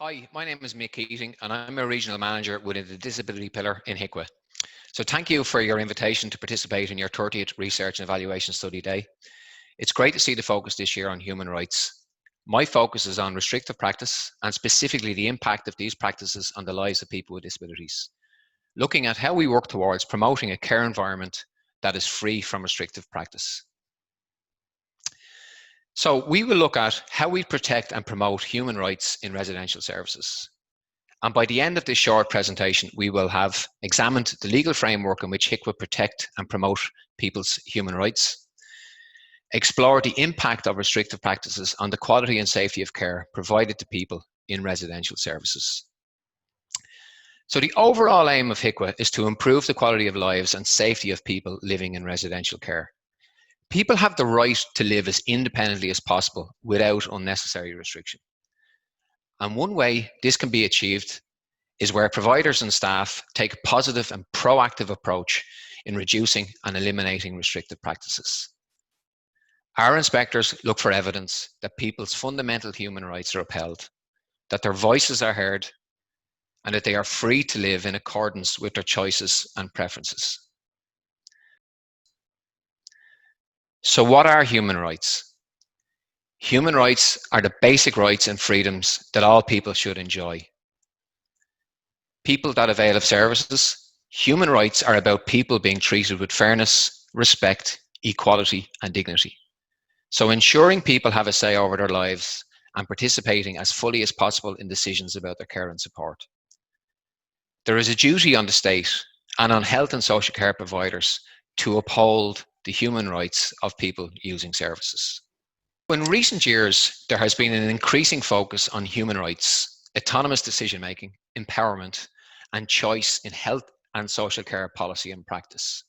Hi, my name is Mick Keating and I'm a regional manager within the disability pillar in HIQA. So thank you for your invitation to participate in your 30th Research and Evaluation Study Day. It's great to see the focus this year on human rights. My focus is on restrictive practice and specifically the impact of these practices on the lives of people with disabilities, looking at how we work towards promoting a care environment that is free from restrictive practice. So we will look at how we protect and promote human rights in residential services. And by the end of this short presentation, we will have examined the legal framework in which HIQA protect and promote people's human rights, explore the impact of restrictive practices on the quality and safety of care provided to people in residential services. So the overall aim of HIQA is to improve the quality of lives and safety of people living in residential care. People have the right to live as independently as possible without unnecessary restriction. And one way this can be achieved is where providers and staff take a positive and proactive approach in reducing and eliminating restrictive practices. Our inspectors look for evidence that people's fundamental human rights are upheld, that their voices are heard, and that they are free to live in accordance with their choices and preferences. So what are human rights? Human rights are the basic rights and freedoms that all people should enjoy. People that avail of services, human rights are about people being treated with fairness, respect, equality, and dignity. So ensuring people have a say over their lives and participating as fully as possible in decisions about their care and support. There is a duty on the state and on health and social care providers to uphold the human rights of people using services. In recent years, there has been an increasing focus on human rights, autonomous decision-making, empowerment, and choice in health and social care policy and practice.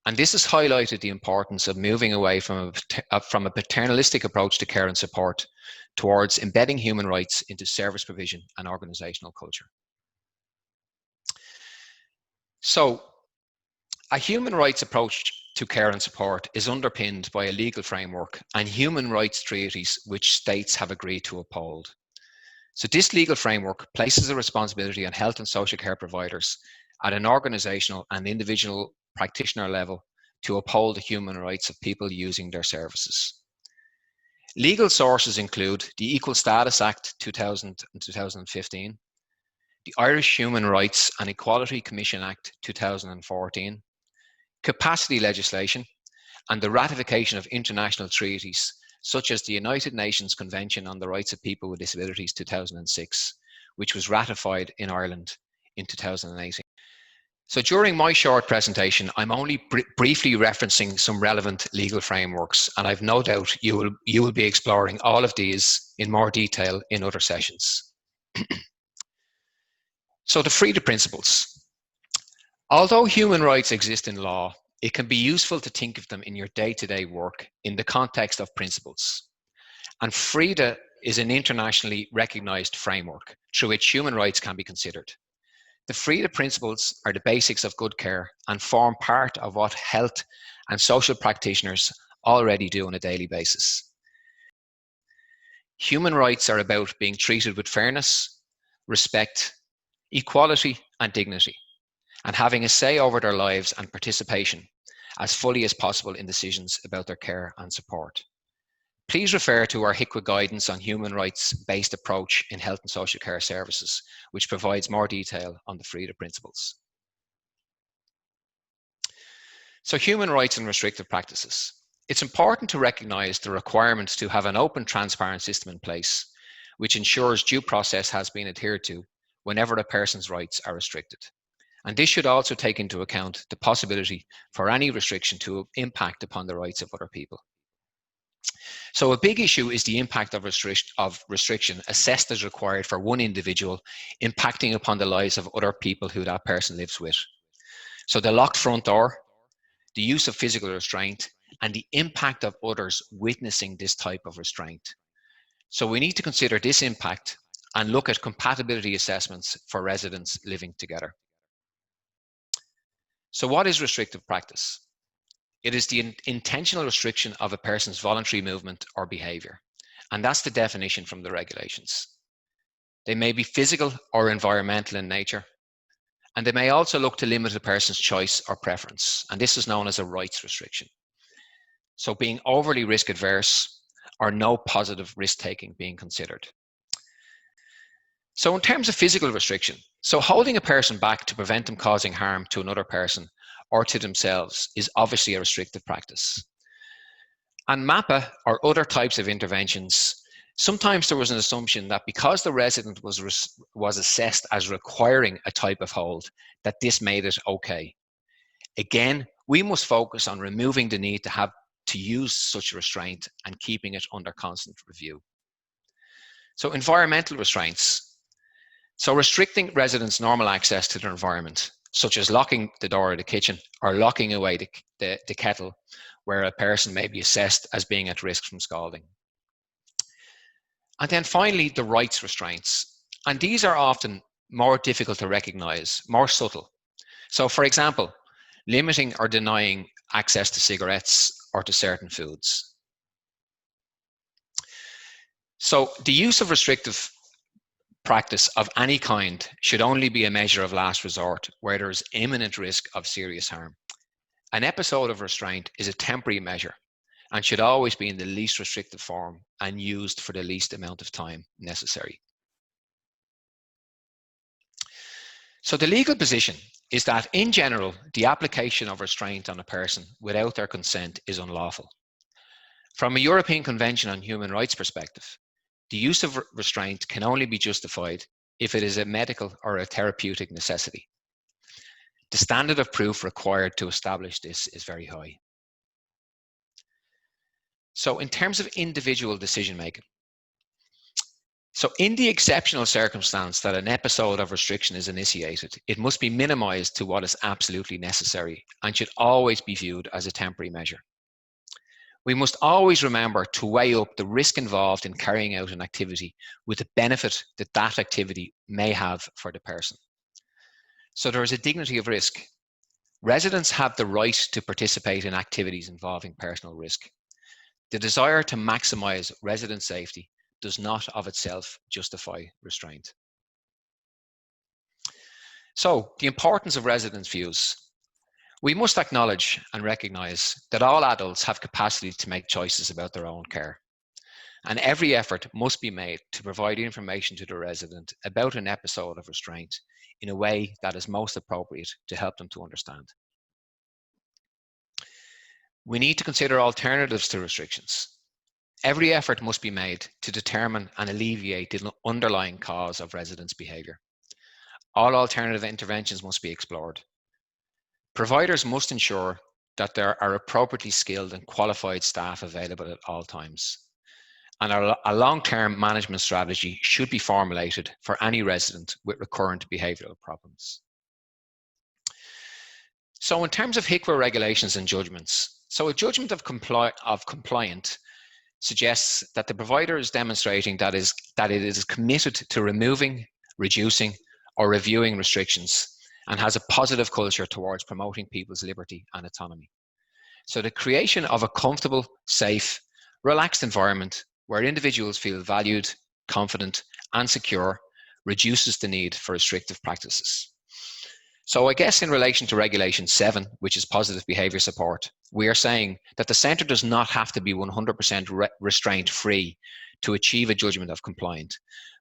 And this has highlighted the importance of moving away from a paternalistic approach to care and support towards embedding human rights into service provision and organizational culture. So, a human rights approach to care and support is underpinned by a legal framework and human rights treaties which states have agreed to uphold. So this legal framework places a responsibility on health and social care providers at an organizational and individual practitioner level to uphold the human rights of people using their services. Legal sources include the Equal Status Act 2000 and 2015, the Irish Human Rights and Equality Commission Act 2014, capacity legislation, and the ratification of international treaties such as the United Nations Convention on the Rights of People with Disabilities 2006, which was ratified in Ireland in 2018. So during my short presentation, I'm only briefly referencing some relevant legal frameworks, and I've no doubt you will be exploring all of these in more detail in other sessions. So the Freda principles. Although human rights exist in law, it can be useful to think of them in your day-to-day work in the context of principles. And Freda is an internationally recognized framework through which human rights can be considered. The Freda principles are the basics of good care and form part of what health and social practitioners already do on a daily basis. Human rights are about being treated with fairness, respect, equality, and dignity, and having a say over their lives and participation as fully as possible in decisions about their care and support. Please refer to our HIQA guidance on human rights-based approach in health and social care services, which provides more detail on the Freda principles. So human rights and restrictive practices. It's important to recognise the requirement to have an open, transparent system in place, which ensures due process has been adhered to whenever a person's rights are restricted. And this should also take into account the possibility for any restriction to impact upon the rights of other people. So a big issue is the impact of restriction assessed as required for one individual, impacting upon the lives of other people who that person lives with. So the locked front door, the use of physical restraint, and the impact of others witnessing this type of restraint. So we need to consider this impact and look at compatibility assessments for residents living together. So what is restrictive practice? It is the intentional restriction of a person's voluntary movement or behaviour, and that's the definition from the regulations. They may be physical or environmental in nature, and they may also look to limit a person's choice or preference, and this is known as a rights restriction. So being overly risk adverse or no positive risk taking being considered. So in terms of physical restriction, so holding a person back to prevent them causing harm to another person or to themselves is obviously a restrictive practice. And MAPA or other types of interventions, sometimes there was an assumption that because the resident was assessed as requiring a type of hold, that this made it okay. Again, we must focus on removing the need to have to use such a restraint and keeping it under constant review. So environmental restraints. So restricting residents' normal access to their environment, such as locking the door of the kitchen or locking away the kettle where a person may be assessed as being at risk from scalding. And then finally, the rights restraints. And these are often more difficult to recognize, more subtle. So for example, limiting or denying access to cigarettes or to certain foods. So the use of restrictive practice of any kind should only be a measure of last resort where there is imminent risk of serious harm. An episode of restraint is a temporary measure and should always be in the least restrictive form and used for the least amount of time necessary. So the legal position is that in general, the application of restraint on a person without their consent is unlawful. From a European Convention on Human Rights perspective, the use of restraint can only be justified if it is a medical or a therapeutic necessity. The standard of proof required to establish this is very high. So in terms of individual decision making, so in the exceptional circumstance that an episode of restriction is initiated, it must be minimized to what is absolutely necessary and should always be viewed as a temporary measure. We must always remember to weigh up the risk involved in carrying out an activity with the benefit that that activity may have for the person. So there is a dignity of risk. Residents have the right to participate in activities involving personal risk. The desire to maximize resident safety does not of itself justify restraint. So the importance of residents' views. We must acknowledge and recognize that all adults have capacity to make choices about their own care. And every effort must be made to provide information to the resident about an episode of restraint in a way that is most appropriate to help them to understand. We need to consider alternatives to restrictions. Every effort must be made to determine and alleviate the underlying cause of residents' behaviour. All alternative interventions must be explored. Providers must ensure that there are appropriately skilled and qualified staff available at all times. And a long-term management strategy should be formulated for any resident with recurrent behavioural problems. So in terms of HIQA regulations and judgments, so a judgment of compliant suggests that the provider is demonstrating that it is committed to removing, reducing, or reviewing restrictions and has a positive culture towards promoting people's liberty and autonomy. So the creation of a comfortable, safe, relaxed environment where individuals feel valued, confident, and secure reduces the need for restrictive practices. So I guess in relation to Regulation 7, which is positive behaviour support, we are saying that the centre does not have to be 100% restraint free to achieve a judgment of compliant,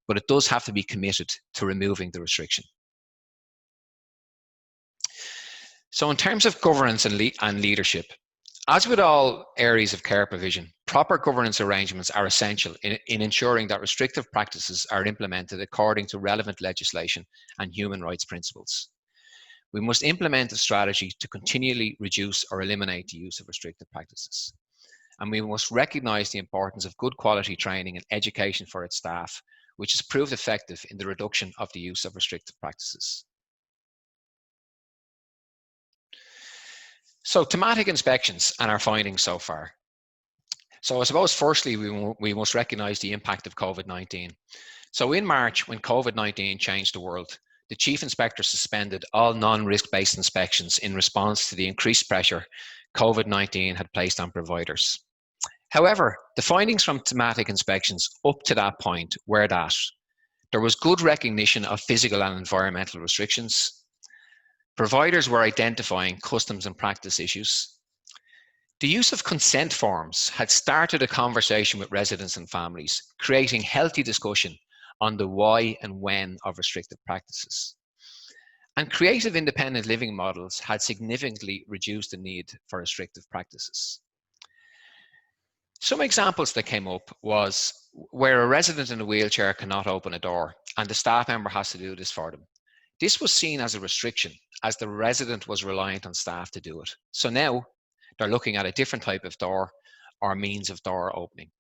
but it does have to be committed to removing the restriction. So in terms of governance and leadership, as with all areas of care provision, proper governance arrangements are essential in ensuring that restrictive practices are implemented according to relevant legislation and human rights principles. We must implement a strategy to continually reduce or eliminate the use of restrictive practices. And we must recognise the importance of good quality training and education for its staff, which has proved effective in the reduction of the use of restrictive practices. So thematic inspections and our findings so far. So I suppose firstly, we must recognise the impact of COVID-19. So in March, when COVID-19 changed the world, the Chief Inspector suspended all non-risk-based inspections in response to the increased pressure COVID-19 had placed on providers. However, the findings from thematic inspections up to that point were that There was good recognition of physical and environmental restrictions. Providers were identifying customs and practice issues. The use of consent forms had started a conversation with residents and families, creating healthy discussion on the why and when of restrictive practices. And creative independent living models had significantly reduced the need for restrictive practices. Some examples that came up was where a resident in a wheelchair cannot open a door and the staff member has to do this for them. This was seen as a restriction as the resident was reliant on staff to do it. So now they're looking at a different type of door or means of door opening.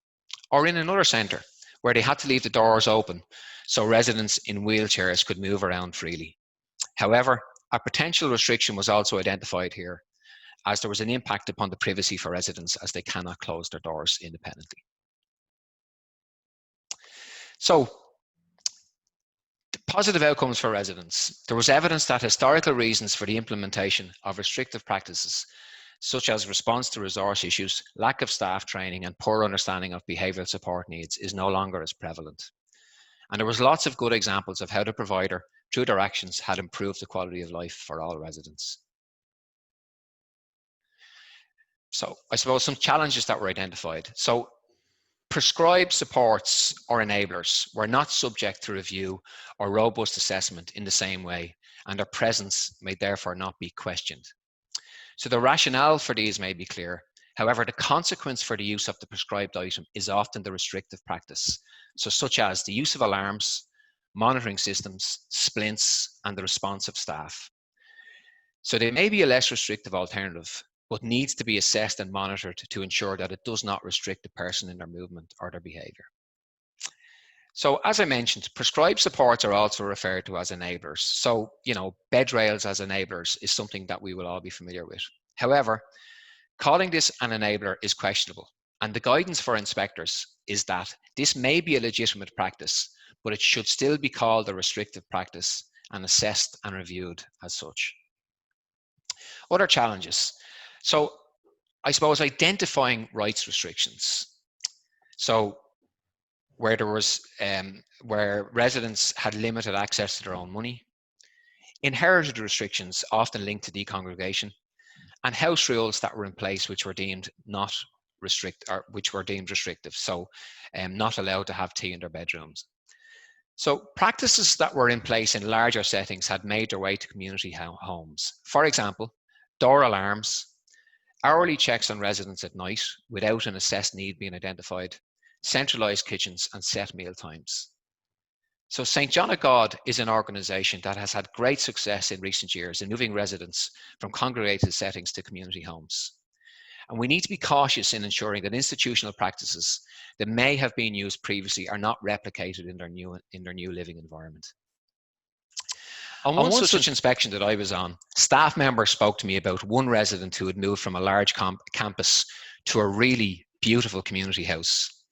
Or in another centre where they had to leave the doors open so residents in wheelchairs could move around freely. However, a potential restriction was also identified here as there was an impact upon the privacy for residents as they cannot close their doors independently. So, the positive outcomes for residents. There was evidence that historical reasons for the implementation of restrictive practices, such as response to resource issues, lack of staff training, and poor understanding of behavioural support needs, is no longer as prevalent. And there was lots of good examples of how the provider, through their actions, had improved the quality of life for all residents. So I suppose some challenges that were identified. So prescribed supports or enablers were not subject to review or robust assessment in the same way, and their presence may therefore not be questioned. So the rationale for these may be clear. However, the consequence for the use of the prescribed item is often the restrictive practice. So such as the use of alarms, monitoring systems, splints, and the response of staff. So they may be a less restrictive alternative, but needs to be assessed and monitored to ensure that it does not restrict the person in their movement or their behaviour. So as I mentioned, prescribed supports are also referred to as enablers. So, bed rails as enablers is something that we will all be familiar with. However, calling this an enabler is questionable, and the guidance for inspectors is that this may be a legitimate practice, but it should still be called a restrictive practice and assessed and reviewed as such. Other challenges. So I suppose identifying rights restrictions. So where there was where residents had limited access to their own money, inherited restrictions often linked to decongregation, and house rules that were in place which were deemed not which were deemed restrictive. So not allowed to have tea in their bedrooms. So practices that were in place in larger settings had made their way to community homes. For example, door alarms, hourly checks on residents at night without an assessed need being identified, centralised kitchens, and set meal times. So St. John of God is an organisation that has had great success in recent years in moving residents from congregated settings to community homes. And we need to be cautious in ensuring that institutional practices that may have been used previously are not replicated in their new living environment. On one such inspection that I was on, staff members spoke to me about one resident who had moved from a large campus to a really beautiful community house.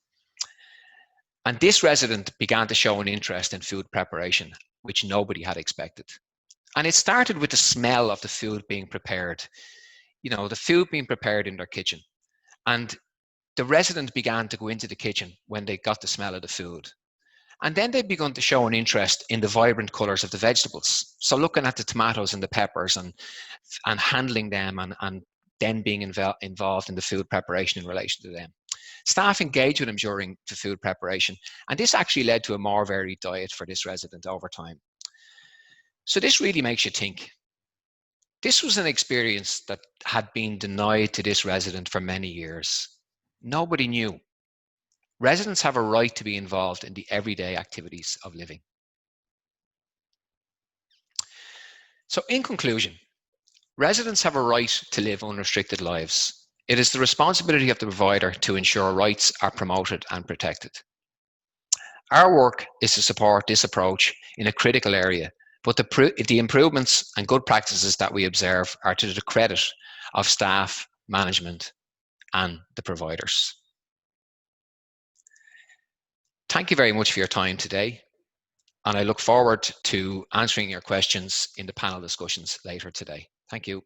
And this resident began to show an interest in food preparation, which nobody had expected. And it started with the smell of the food being prepared, the food being prepared in their kitchen. And the resident began to go into the kitchen when they got the smell of the food. And then they began to show an interest in the vibrant colours of the vegetables. So looking at the tomatoes and the peppers and handling them and then being involved in the food preparation in relation to them. Staff engaged with them during the food preparation, and this actually led to a more varied diet for this resident over time. So this really makes you think. This was an experience that had been denied to this resident for many years. Nobody knew. Residents have a right to be involved in the everyday activities of living. So in conclusion, residents have a right to live unrestricted lives. It is the responsibility of the provider to ensure rights are promoted and protected. Our work is to support this approach in a critical area, but the improvements and good practices that we observe are to the credit of staff, management, and the providers. Thank you very much for your time today, and I look forward to answering your questions in the panel discussions later today. Thank you.